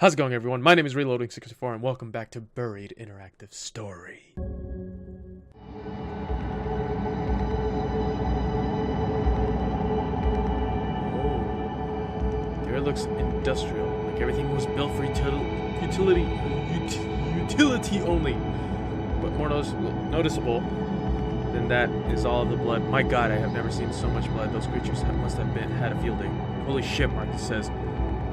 How's it going, everyone? My name is Reloading64, and welcome back to Buried Interactive Story. Oh, the air looks industrial, like everything was built for utility only. But more noticeable than that is all of the blood. My God, I have never seen so much blood. Those creatures must have had a field day. Holy shit, Marcus says,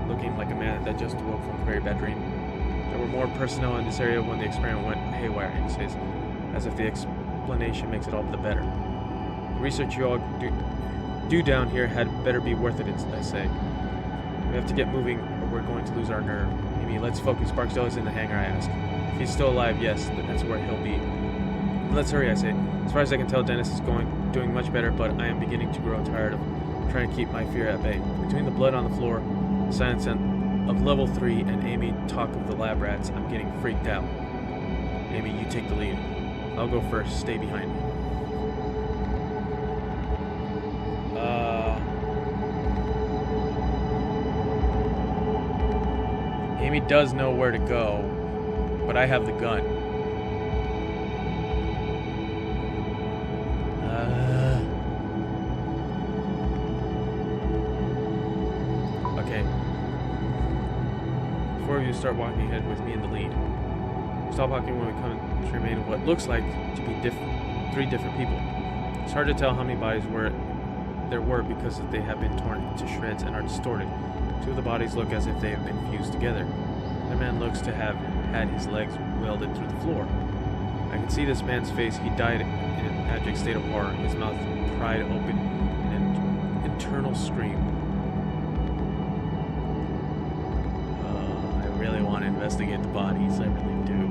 looking like a man that just awoke from a very bad dream. There were more personnel in this area when the experiment went haywire, he says, as if the explanation makes it all the better. The research you all do down here had better be worth it, I say. We have to get moving or we're going to lose our nerve. Amy, let's focus. Barksdale is in the hangar, I ask. If he's still alive, yes, then that's where he'll be. Let's hurry, I say. As far as I can tell, Dennis is doing much better, but I am beginning to grow tired of trying to keep my fear at bay. Between the blood on the floor, silence of level 3 and Amy talk of the lab rats, I'm getting freaked out. Amy, you take the lead. I'll go first. Stay behind me. Amy does know where to go, but I have the gun. Okay. Four of you start walking ahead with me in the lead. Stop walking when we come to remain what looks like to be three different people. It's hard to tell how many bodies there were because they have been torn into shreds and are distorted. Two of the bodies look as if they have been fused together. The man looks to have had his legs welded through the floor. I can see this man's face. He died in an abject state of horror, his mouth pried open in an internal scream. I really want to investigate the bodies, I really do,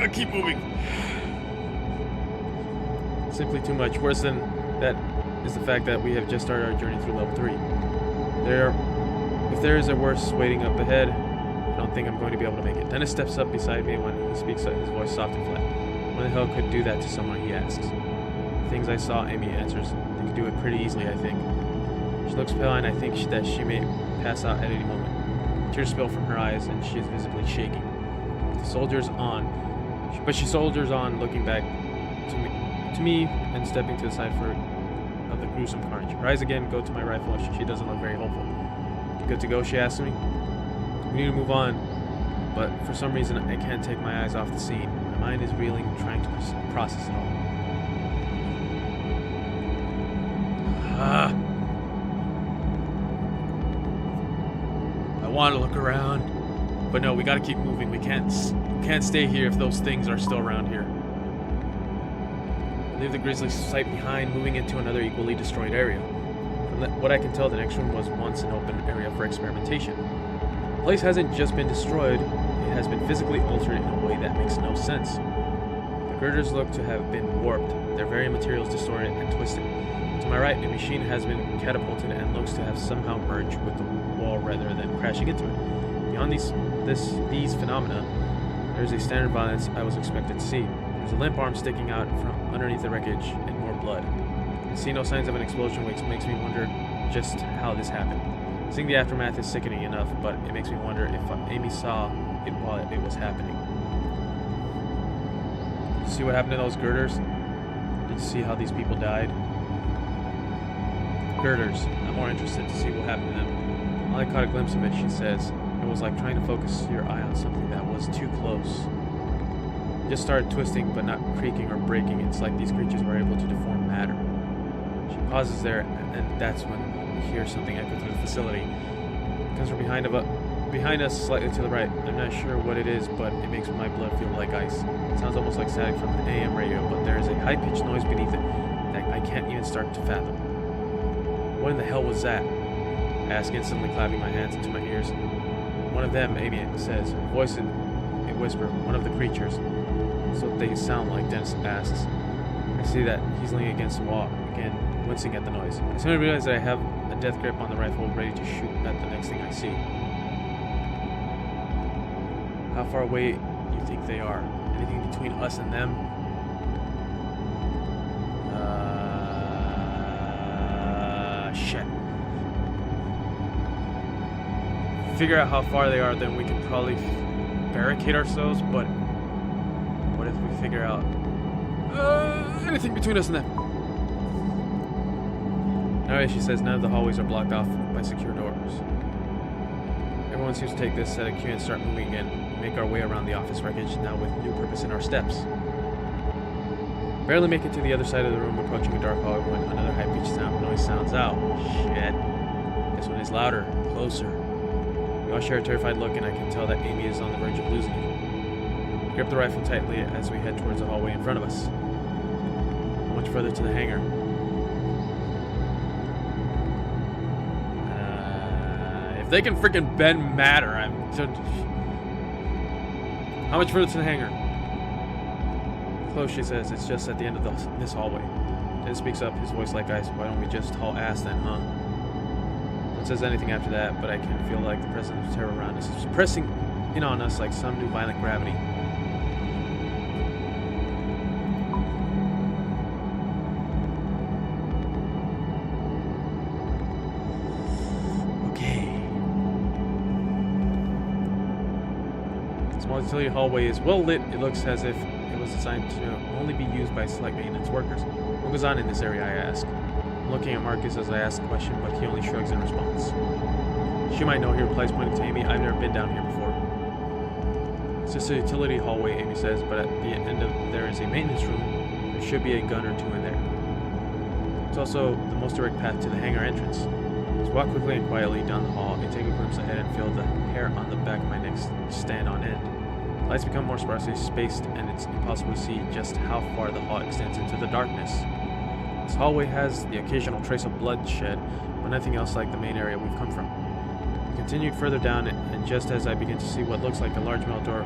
but... keep moving. Simply too much. Worse than that is the fact that we have just started our journey through level 3. If there is a worse waiting up ahead, I don't think I'm going to be able to make it. Dennis steps up beside me when he speaks, his voice soft and flat. When the hell could do that to someone, he asks. The things I saw, Amy answers. They could do it pretty easily, I think. She looks pale and I think that she may pass out at any moment. Tears spill from her eyes and she is visibly shaking. She soldiers on, looking back to me and stepping to the side of the gruesome carnage. Her eyes again go to my rifle. She doesn't look very hopeful. You good to go, she asks me. We need to move on, but for some reason I can't take my eyes off the scene. My mind is reeling, trying to process it all. I want to look around, but no, we gotta keep moving. We can't stay here if those things are still around here. I leave the grisly sight behind, moving into another equally destroyed area. From what I can tell, the next room was once an open area for experimentation. The place hasn't just been destroyed, it has been physically altered in a way that makes no sense. The girders look to have been warped, their very materials distorted and twisted. To my right, a machine has been catapulted and looks to have somehow merged with the wall rather than crashing into it. Beyond these phenomena, there is a standard violence I was expected to see. There's a limp arm sticking out from underneath the wreckage and more blood. I see no signs of an explosion, which makes me wonder just how this happened. Seeing the aftermath is sickening enough, but it makes me wonder if Amy saw it while it was happening. Did you see what happened to those girders? Did you see how these people died? Girders. I'm more interested to see what happened to them. I only caught a glimpse of it, she says. It was like trying to focus your eye on something that was too close. It just started twisting, but not creaking or breaking. It's like these creatures were able to deform matter. She pauses there, and that's when we hear something echo through the facility. It comes from behind us, slightly to the right. I'm not sure what it is, but it makes my blood feel like ice. It sounds almost like static from an AM radio, but there is a high-pitched noise beneath it that I can't even start to fathom. What in the hell was that? I ask, instantly clapping my hands into my ears. One of them, Amy says, voice in a whisper, one of the creatures. That's what they sound like, Dennis asks. I see that he's leaning against the wall, again, wincing at the noise. I suddenly realize that I have a death grip on the rifle, ready to shoot at the next thing I see. How far away do you think they are? Anything between us and them? Shit. figure out how far they are, then we can probably barricade ourselves, but what if we figure out anything between us and them? Alright, she says none of the hallways are blocked off by secure doors. Everyone seems to take this set of cue and start moving again. We make our way around the office wreckage, now with new purpose in our steps. Barely make it to the other side of the room, approaching a dark hallway when another high-pitched noise sounds out. Shit. This one is louder, closer. We all share a terrified look, and I can tell that Amy is on the verge of losing it. We grip the rifle tightly as we head towards the hallway in front of us. Much further to the hangar. If they can freaking bend matter, I'm... How much further to the hangar? Close, she says. It's just at the end of this hallway. Dennis speaks up, his voice like ice. Why don't we just haul ass then, huh? No one says anything after that, but I can feel like the presence of terror around us is pressing in on us like some new violent gravity. Small utility hallway is well lit. It looks as if it was designed to only be used by select maintenance workers. What goes on in this area, I ask. I'm looking at Marcus as I ask the question, but he only shrugs in response. She might know, he replies, pointing to Amy. I've never been down here before. It's just a utility hallway, Amy says, but at the end of there is a maintenance room. There should be a gun or two in there. It's also the most direct path to the hangar entrance. Just walk quickly and quietly down the hall. I take a glimpse ahead and feel the hair on the back of my neck stand on end. Lights become more sparsely spaced, and it's impossible to see just how far the hall extends into the darkness. This hallway has the occasional trace of bloodshed, but nothing else like the main area we've come from. We continued further down, and just as I begin to see what looks like a large metal door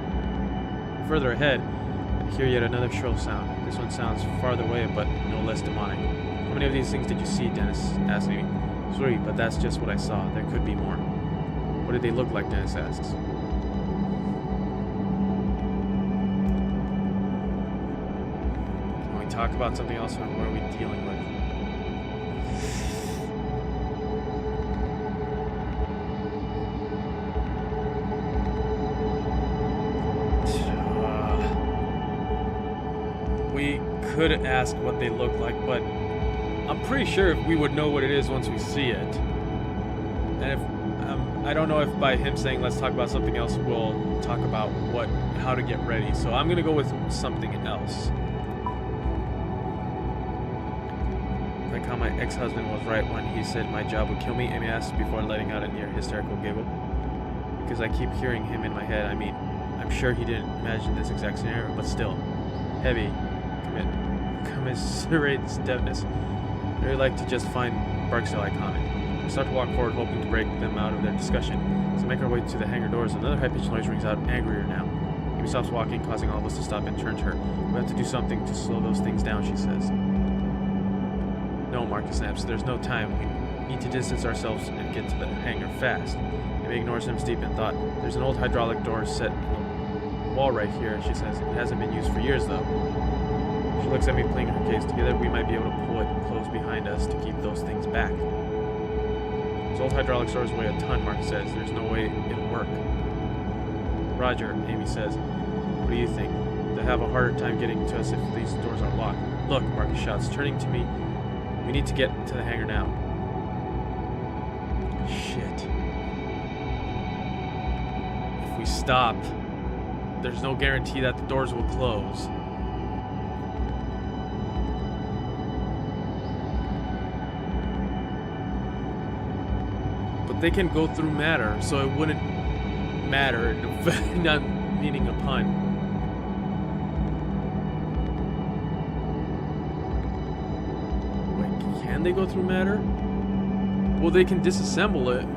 further ahead, I hear yet another shrill sound. This one sounds farther away, but no less demonic. How many of these things did you see, Dennis asked me. 3, but that's just what I saw. There could be more. What did they look like, Dennis asks. Talk about something else, or what are we dealing with? We could ask what they look like, but I'm pretty sure we would know what it is once we see it. And if I don't know if by him saying let's talk about something else, we'll talk about how to get ready. So I'm gonna go with something else. Like how my ex-husband was right when he said my job would kill me, Amy asked before letting out a near hysterical giggle. Because I keep hearing him in my head. I mean, I'm sure he didn't imagine this exact scenario, but still. Heavy. Commiserates deafness. I really like to just find Barksdale iconic. I start to walk forward, hoping to break them out of their discussion. As we make our way to the hangar doors, another high-pitched noise rings out, angrier now. Amy stops walking, causing all of us to stop, and turn to her. We have to do something to slow those things down, she says. No, Marcus snaps. There's no time. We need to distance ourselves and get to the hangar fast. Amy ignores him, steep in thought. There's an old hydraulic door set in the wall right here, she says. It hasn't been used for years, though. She looks at me, playing her case. Together, we might be able to pull it close behind us to keep those things back. Those old hydraulic doors weigh a ton, Marcus says. There's no way it'll work. Roger, Amy says. What do you think? They'll have a harder time getting to us if these doors are locked. Look, Marcus shouts, turning to me. We need to get to the hangar now. Shit. If we stop, there's no guarantee that the doors will close. But they can go through matter, so it wouldn't matter, not meaning a pun. Can they go through matter? Well, they can disassemble it,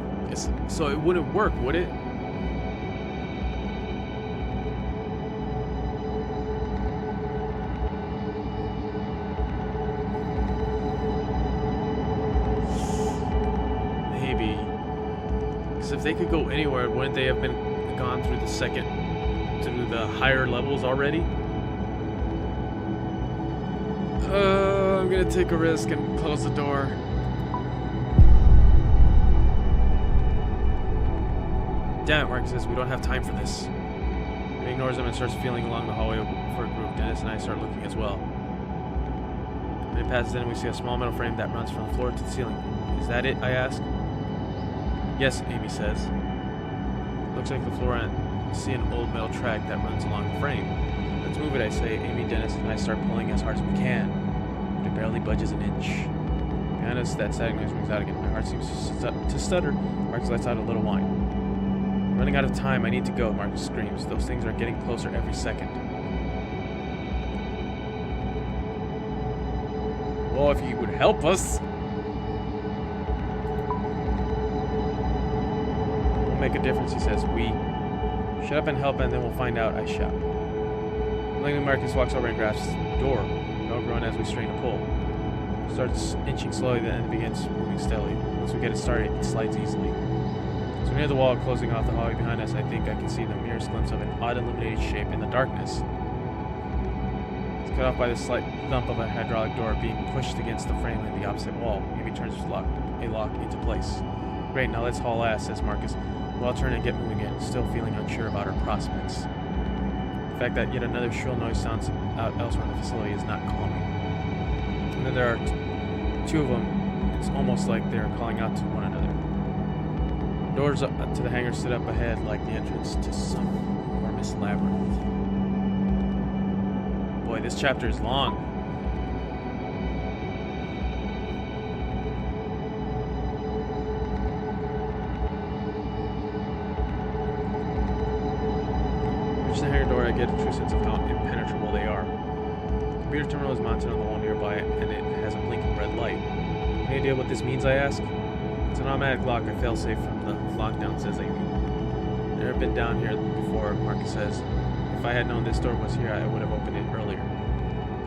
so it wouldn't work, would it? Maybe. Because if they could go anywhere, wouldn't they have been gone through through the higher levels already? I'm gonna take a risk and close the door. Damn it, Marcus says, we don't have time for this. He ignores him and starts feeling along the hallway for a group. Dennis and I start looking as well. When he passes in, we see a small metal frame that runs from the floor to the ceiling. Is that it? I ask. Yes, Amy says. Looks like the floor, and I see an old metal track that runs along the frame. Let's move it, I say. Amy, Dennis, and I start pulling as hard as we can. But it barely budges an inch. Behind us, that static noise rings out again. My heart seems to stutter. Marcus lets out a little whine. I'm running out of time. I need to go, Marcus screams. Those things are getting closer every second. Well, if you would help us. We'll make a difference, he says. We shut up and help, and then we'll find out, I shout. Langley Marcus walks over and grabs the door. We all groan as we strain to pull. It starts inching slowly, then it begins moving steadily. Once we get it started, it slides easily. So near the wall, closing off the hallway behind us, I think I can see the merest glimpse of an odd illuminated shape in the darkness. It's cut off by the slight thump of a hydraulic door being pushed against the frame in the opposite wall. Maybe turns a lock into place. Great, now let's haul ass, says Marcus. We'll all turn and get moving again, still feeling unsure about our prospects. The fact that yet another shrill noise sounds out elsewhere in the facility is not calming. And then there are two of them. It's almost like they're calling out to one another. The doors to the hangar stood up ahead like the entrance to some enormous labyrinth. Boy, this chapter is long. Reach the hangar door, I get a true sense of how impenetrable they are. The computer terminal is mounted on the wall nearby, and it has a blinking red light. Any idea what this means, I ask? It's an automatic lock. I fail safe from the lockdown, says Amy. I've never been down here before, Marcus says. If I had known this door was here, I would have opened it earlier.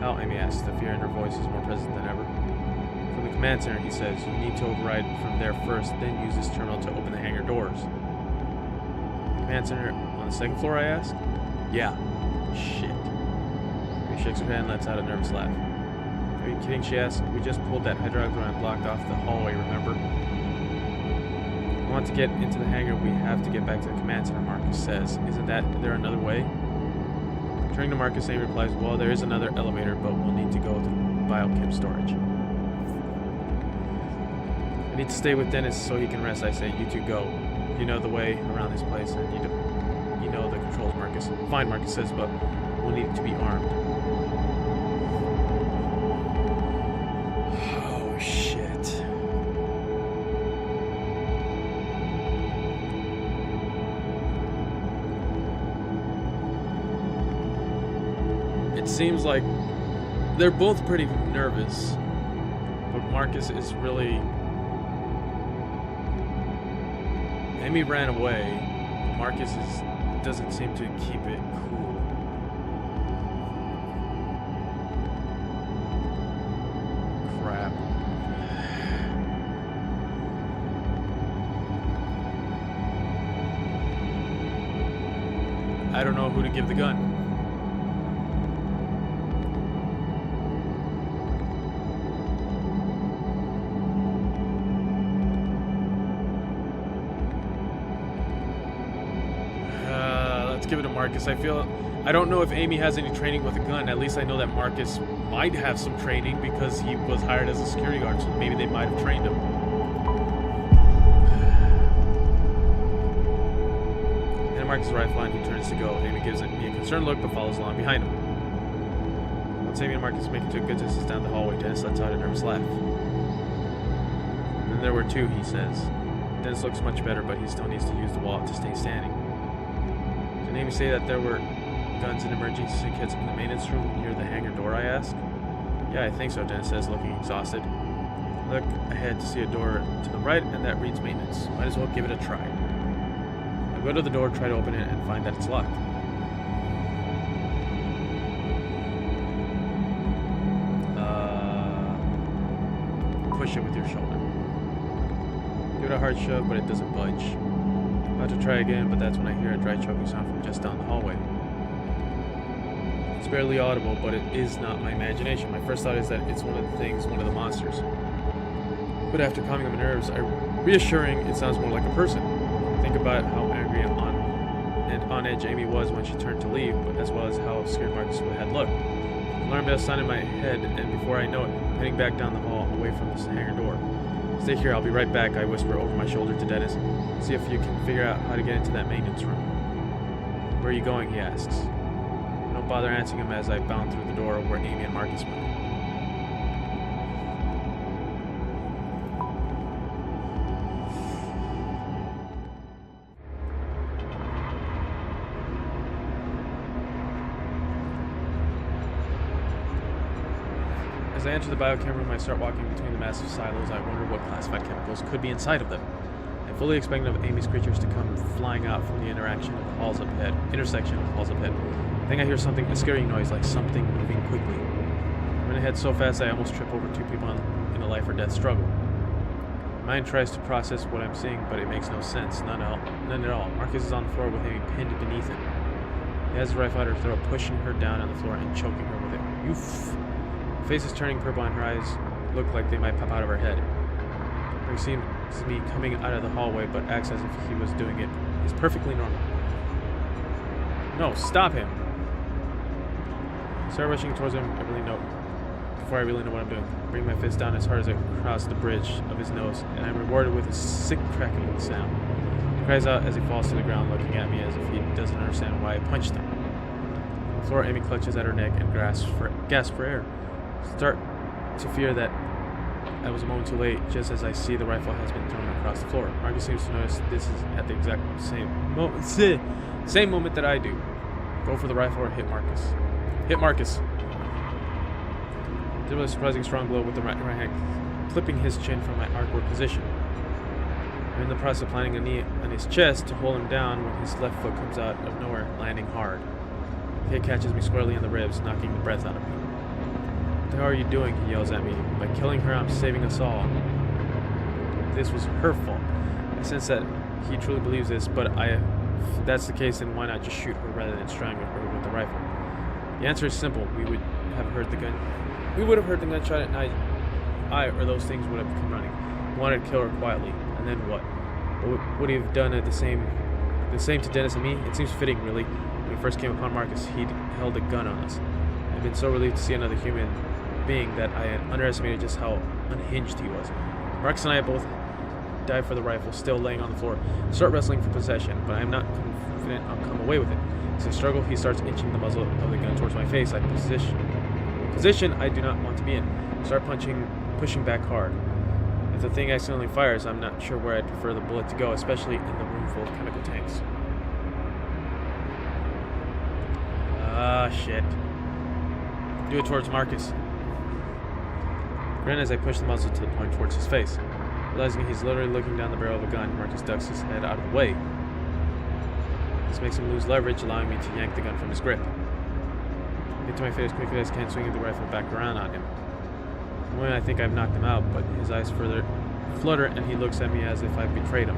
How? Amy asks. The fear in her voice is more present than ever. From the command center, he says, you need to override from there first, then use this terminal to open the hangar doors. Command center on the second floor, I ask? Yeah. Shit. Amy shakes her head and lets out a nervous laugh. Are you kidding, she asks. We just pulled that hydraulic door and blocked off the hallway, remember? If we want to get into the hangar, we have to get back to the command center, Marcus says. Isn't there another way? Turning to Marcus, Amy replies, well, there is another elevator, but we'll need to go to biochem storage. I need to stay with Dennis so he can rest, I say. You two go. You know the way around this place, and you know the controls, Marcus. Fine, Marcus says, but we'll need to be armed. Oh, shit. It seems like they're both pretty nervous, but Marcus is really... Amy ran away. Marcus doesn't seem to keep it cool. Crap. I don't know who to give the gun. Give it to Marcus. I don't know if Amy has any training with a gun. At least I know that Marcus might have some training because he was hired as a security guard, so maybe they might have trained him. And Marcus' rifle on, he turns to go. Amy gives me a concerned look but follows along behind him. Once Amy and Marcus make it to a good distance down the hallway, Dennis lets out a nervous laugh. And then there were two, he says. Dennis looks much better, but he still needs to use the wall to stay standing. Did Amy say that there were guns and emergency kits in the maintenance room near the hangar door, I ask? Yeah, I think so, Dennis says, looking exhausted. I look ahead to see a door to the right, and that reads maintenance. Might as well give it a try. I go to the door, try to open it, and find that it's locked. Push it with your shoulder. Give it a hard shove, but it doesn't budge. About to try again, but that's when I hear a dry choking sound from just down the hallway. It's barely audible, but it is not my imagination. My first thought is that it's one of the monsters. But after calming my nerves, reassuring, it sounds more like a person. Think about how angry and on edge Amy was when she turned to leave, but as well as how scared Marcus had looked. An alarm bell sounded in my head, and before I know it, I'm heading back down the hall away from this hangar door. Stay here, I'll be right back, I whisper over my shoulder to Dennis. See if you can figure out how to get into that maintenance room. Where are you going, he asks. I don't bother answering him as I bound through the door where Amy and Marcus went. As I enter the biochem room, I start walking between the massive silos. I wonder what classified chemicals could be inside of them. I'm fully expecting of Amy's creatures to come flying out from the intersection of the halls up ahead. I think I hear something, a scary noise, like something moving quickly. I'm running ahead so fast I almost trip over two people in a life or death struggle. My mind tries to process what I'm seeing, but it makes no sense. None at all. Marcus is on the floor with Amy pinned beneath him. He has his rifle at her throat, pushing her down on the floor and choking her with it. Oof! Her face is turning purple and her eyes look like they might pop out of her head. He seems to be coming out of the hallway, but acts as if he was doing it. He's perfectly normal. No, stop him! I start rushing towards him before I really know what I'm doing. I bring my fist down as hard as I cross the bridge of his nose, and I'm rewarded with a sick crackling sound. He cries out as he falls to the ground, looking at me as if he doesn't understand why I punched him. On the floor, Amy clutches at her neck and gasps for air. Start to fear that I was a moment too late, just as I see the rifle has been thrown across the floor. Marcus seems to notice this is at the exact same moment that I do. Go for the rifle or hit Marcus. Hit Marcus. There was a surprising strong blow with the right hand, clipping his chin from my awkward position. I'm in the process of planting a knee on his chest to hold him down when his left foot comes out of nowhere, landing hard. The hit catches me squarely in the ribs, knocking the breath out of me. What the hell are you doing? He yells at me. By killing her, I'm saving us all. This was her fault. I sense that he truly believes this, but if that's the case, then why not just shoot her rather than strangle her with the rifle? The answer is simple. We would have heard the gunshot at night. Or those things would have come running. We wanted to kill her quietly, and then what? Would he have done it the same to Dennis and me? It seems fitting, really. When we first came upon Marcus, he'd held a gun on us. I'd been so relieved to see another human being that I had underestimated just how unhinged he was. Marcus and I both dive for the rifle, still laying on the floor, start wrestling for possession, but I am not confident I'll come away with it. As I struggle, he starts inching the muzzle of the gun towards my face. Position I do not want to be in. I start pushing back hard. If the thing accidentally fires, I'm not sure where I'd prefer the bullet to go, especially in the room full of chemical tanks. Ah, shit. Do it towards Marcus. Grin as I push the muzzle to the point towards his face. Realizing he's literally looking down the barrel of a gun, Marcus ducks his head out of the way. This makes him lose leverage, allowing me to yank the gun from his grip. I get to my feet as quickly as I can, swinging the rifle back around on him. For a moment I think I've knocked him out, but his eyes further flutter and he looks at me as if I've betrayed him.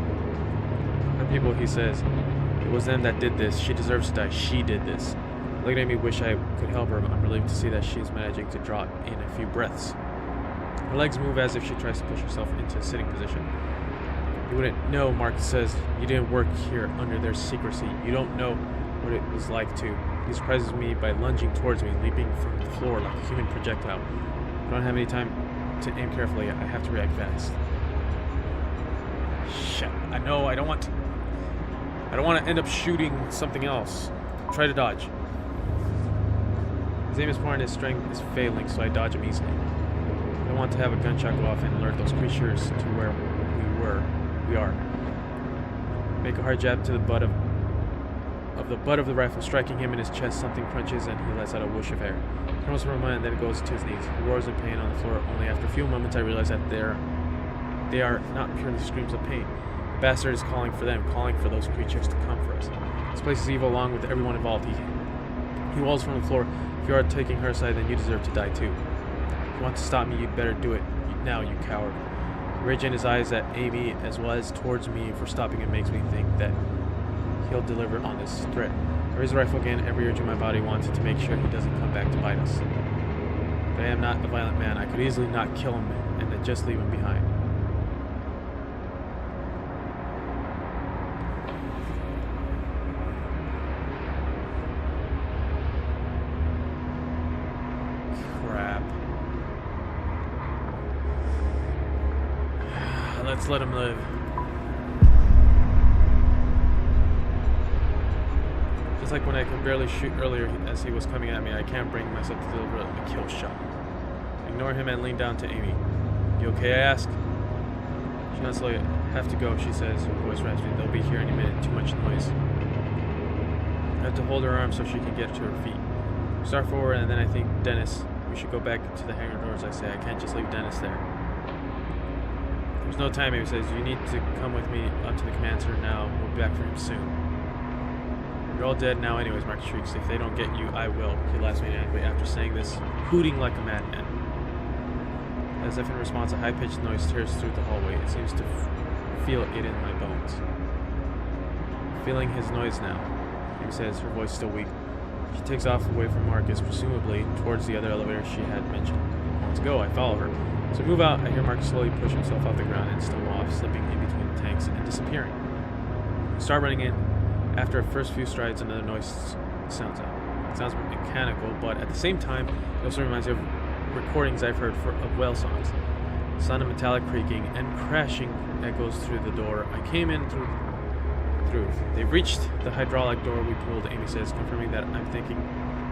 Her people, he says, it was them that did this. She deserves to die. She did this. Looking at me, wish I could help her, but I'm relieved to see that she's managing to draw in a few breaths. Her legs move as if she tries to push herself into a sitting position. You wouldn't know, Marcus says. You didn't work here under their secrecy. You don't know what it was like to. He surprises me by lunging towards me, leaping from the floor like a human projectile. I don't have any time to aim carefully. I have to react fast. Shit. I know. I don't want to end up shooting something else. Try to dodge. His aim is poor and his strength is failing, so I dodge him easily. I want to have a gunshot go off and alert those creatures to where we are. Make a hard jab to the butt of the rifle, striking him in his chest. Something crunches and he lets out a whoosh of air. It comes from my mind, then it goes to his knees. He roars in pain on the floor. Only after a few moments I realize that they are not purely screams of pain. The bastard is calling for them, calling for those creatures to come for us. This place is evil along with everyone involved. He walls from the floor. If you are taking her side, then you deserve to die too. If you want to stop me, you'd better do it now, you coward. Rage in his eyes at Amy as well as towards me for stopping him makes me think that he'll deliver on this threat. I raise the rifle again. Every urge in my body wanted to make sure he doesn't come back to bite us. But I am not a violent man. I could easily not kill him and then just leave him behind. Let's let him live. Just like when I could barely shoot earlier as he was coming at me, I can't bring myself to deliver a kill shot. I ignore him and lean down to Amy. You okay, I ask? She nods slowly. Have to go, she says, her voice raspy. They'll be here any minute. Too much noise. I have to hold her arm so she can get to her feet. We start forward, and then I think, Dennis, we should go back to the hangar doors, I say. I can't just leave Dennis there. There's no time, Amy says. You need to come with me up to the command center now. We'll be back for him soon. You're all dead now anyways, Mark shrieks. If they don't get you, I will. He laughs maniacally after saying this, hooting like a madman. As if in response, a high-pitched noise tears through the hallway. It seems to feel it in my bones. Feeling his noise now, Amy says, her voice still weak. She takes off away from Marcus, presumably towards the other elevator she had mentioned. Let's go, I follow her. So we move out, I hear Marcus slowly push himself off the ground and stumble off, slipping in between the tanks and disappearing. We start running in. After the first few strides, another noise sounds out. It sounds mechanical, but at the same time, it also reminds me of recordings I've heard of whale songs. The sound of metallic creaking and crashing echoes through the door. I came in through. They've reached the hydraulic door we pulled, Amy says, confirming that I'm thinking.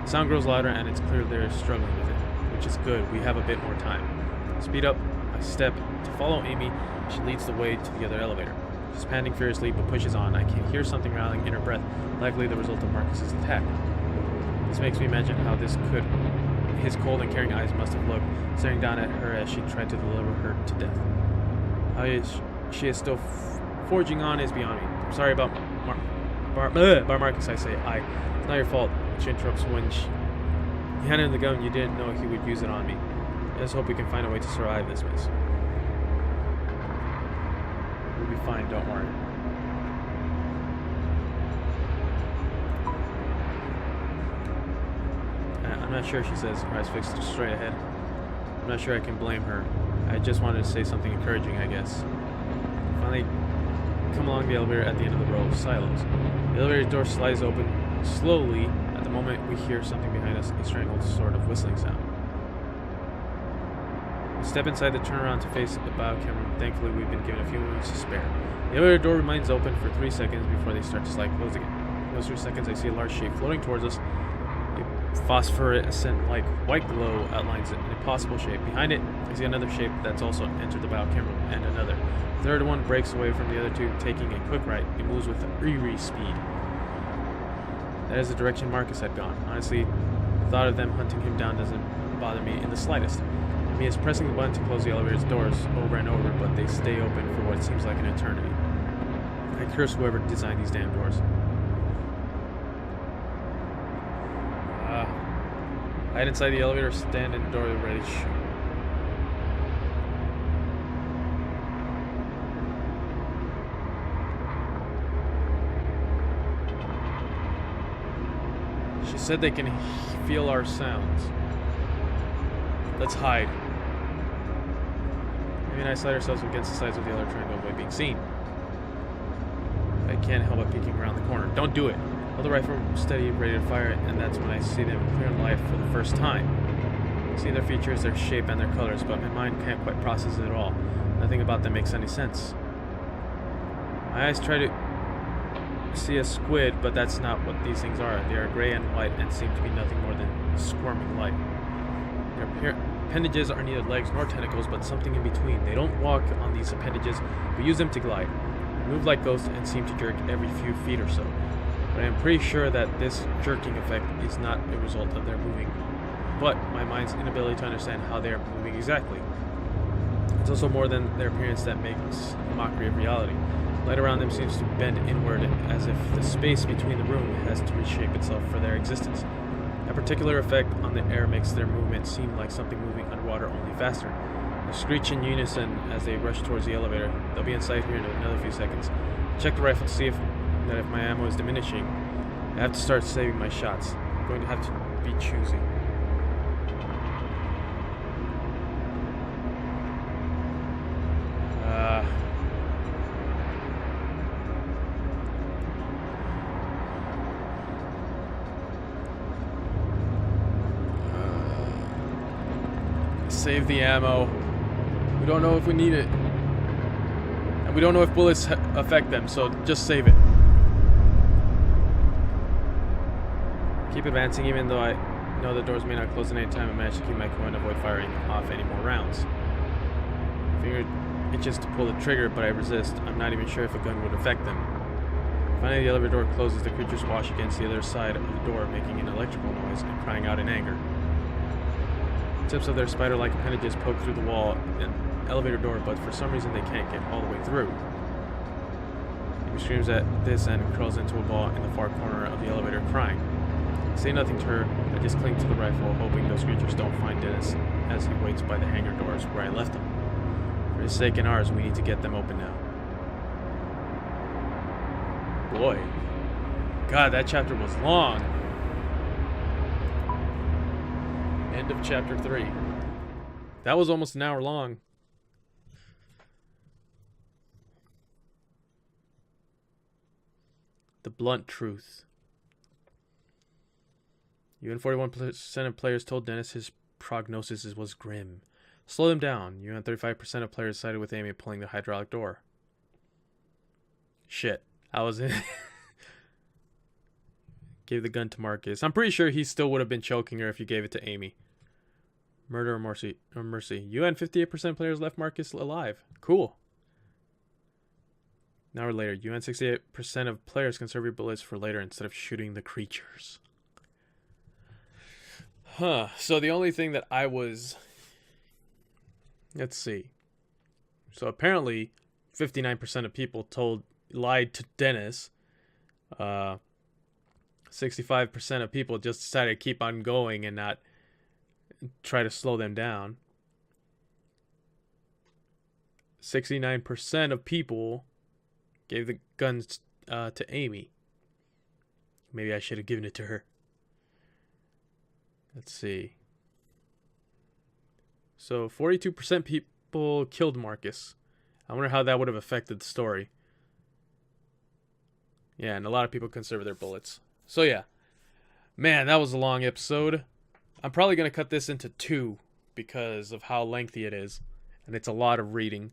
The sound grows louder and it's clear they're struggling with it, which is good. We have a bit more time. Speed up. I step to follow Amy. She leads the way to the other elevator. She's panting furiously but pushes on. I can hear something rattling in her breath, likely the result of Marcus's attack. This makes me imagine how his cold and caring eyes must have looked, staring down at her as she tried to deliver her to death. How she is still forging on is beyond me. I'm sorry about Marcus, I say. It's not your fault, she interrupts. When he handed him the gun, you didn't know he would use it on me. I just hope we can find a way to survive this mess. We'll be fine, don't worry. I'm not sure, she says, her eyes fixed straight ahead. I'm not sure I can blame her. I just wanted to say something encouraging, I guess. Finally, come along the elevator at the end of the row of silos. The elevator door slides open slowly. At the moment, we hear something behind us, a strangled sort of whistling sound. We step inside the turnaround to face the biocamera. Thankfully, we've been given a few minutes to spare. The elevator door remains open for 3 seconds before they start to slide closed again. In those 3 seconds, I see a large shape floating towards us. A phosphorescent like white glow outlines it in a possible shape. Behind it, I see another shape that's also entered the biocamera, and another. The third one breaks away from the other two, taking a quick right. It moves with eerie speed. That is the direction Marcus had gone. Honestly, the thought of them hunting him down doesn't bother me in the slightest. He is pressing the button to close the elevator's doors over and over, but they stay open for what seems like an eternity. I curse whoever designed these damn doors. Hide inside the elevator, stand in the door, ready to shoot. She said they can feel our sounds. Let's hide. Amy and I slide ourselves against the sides of the other triangle, avoid being seen. I can't help but peeking around the corner. Don't do it. Hold the rifle steady, ready to fire it, and that's when I see them clear in life for the first time. I see their features, their shape, and their colors, but my mind can't quite process it at all. Nothing about them makes any sense. My eyes try to see a squid, but that's not what these things are. They are gray and white and seem to be nothing more than squirming light. Their appendages are neither legs nor tentacles, but something in between. They don't walk on these appendages, but use them to glide. They move like ghosts and seem to jerk every few feet or so. But I am pretty sure that this jerking effect is not a result of their moving, but my mind's inability to understand how they are moving exactly. It's also more than their appearance that makes a mockery of reality. Light around them seems to bend inward, as if the space between the room has to reshape itself for their existence. That particular effect on the air makes their movement seem like something moving underwater, only faster. They screech in unison as they rush towards the elevator. They'll be in sight here in another few seconds. Check the rifle to see if my ammo is diminishing. I have to start saving my shots. I'm going to have to be choosy. Save the ammo. We don't know if we need it. We don't know if bullets affect them, so just save it. Keep advancing even though I know the doors may not close at any time. I managed to keep my cool and avoid firing off any more rounds. I figured it's just to pull the trigger, but I resist. I'm not even sure if a gun would affect them. Finally, the elevator door closes. The creatures wash against the other side of the door, making an electrical noise and crying out in anger. Tips of their spider-like appendages poke through the wall and elevator door, but for some reason they can't get all the way through. Amy screams at this and crawls into a ball in the far corner of the elevator, crying. I say nothing to her. I just cling to the rifle, hoping those creatures don't find Dennis as he waits by the hangar doors where I left him. For his sake and ours, we need to get them open now. Boy. God, that chapter was long. End of chapter 3. That was almost an hour long. The blunt truth. UN 41% of players told Dennis his prognosis was grim. Slow them down. UN 35% of players sided with Amy pulling the hydraulic door. Shit. I was in. Gave the gun to Marcus. I'm pretty sure he still would have been choking her if you gave it to Amy. Murder or mercy? UN 58% players left Marcus alive. Cool. An hour later, UN 68% of players conserve your bullets for later instead of shooting the creatures. Huh. So the only thing that I was... Let's see. So apparently, 59% of people lied to Dennis. 65% of people just decided to keep on going and not try to slow them down. 69% of people gave the guns to Amy. Maybe I should have given it to her. Let's see. So 42% people killed Marcus. I wonder how that would have affected the story. Yeah, and a lot of people conserve their bullets. So yeah. Man, that was a long episode. I'm probably going to cut this into 2 because of how lengthy it is. And it's a lot of reading.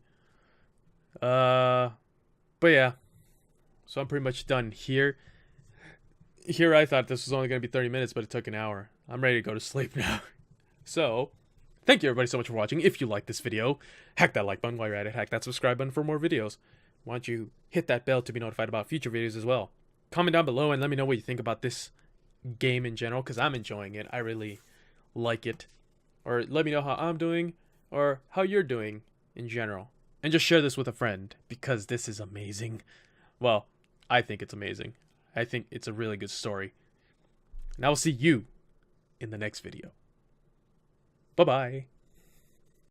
But yeah. So I'm pretty much done here. Here I thought this was only going to be 30 minutes, but it took an hour. I'm ready to go to sleep now. So, thank you everybody so much for watching. If you like this video, hack that like button while you're at it. Hack that subscribe button for more videos. Why don't you hit that bell to be notified about future videos as well. Comment down below and let me know what you think about this game in general, because I'm enjoying it. I really like it. Or let me know how I'm doing, or how you're doing in general. And just share this with a friend, because this is amazing. Well, I think it's amazing. I think it's a really good story. And I will see you in the next video. Bye-bye.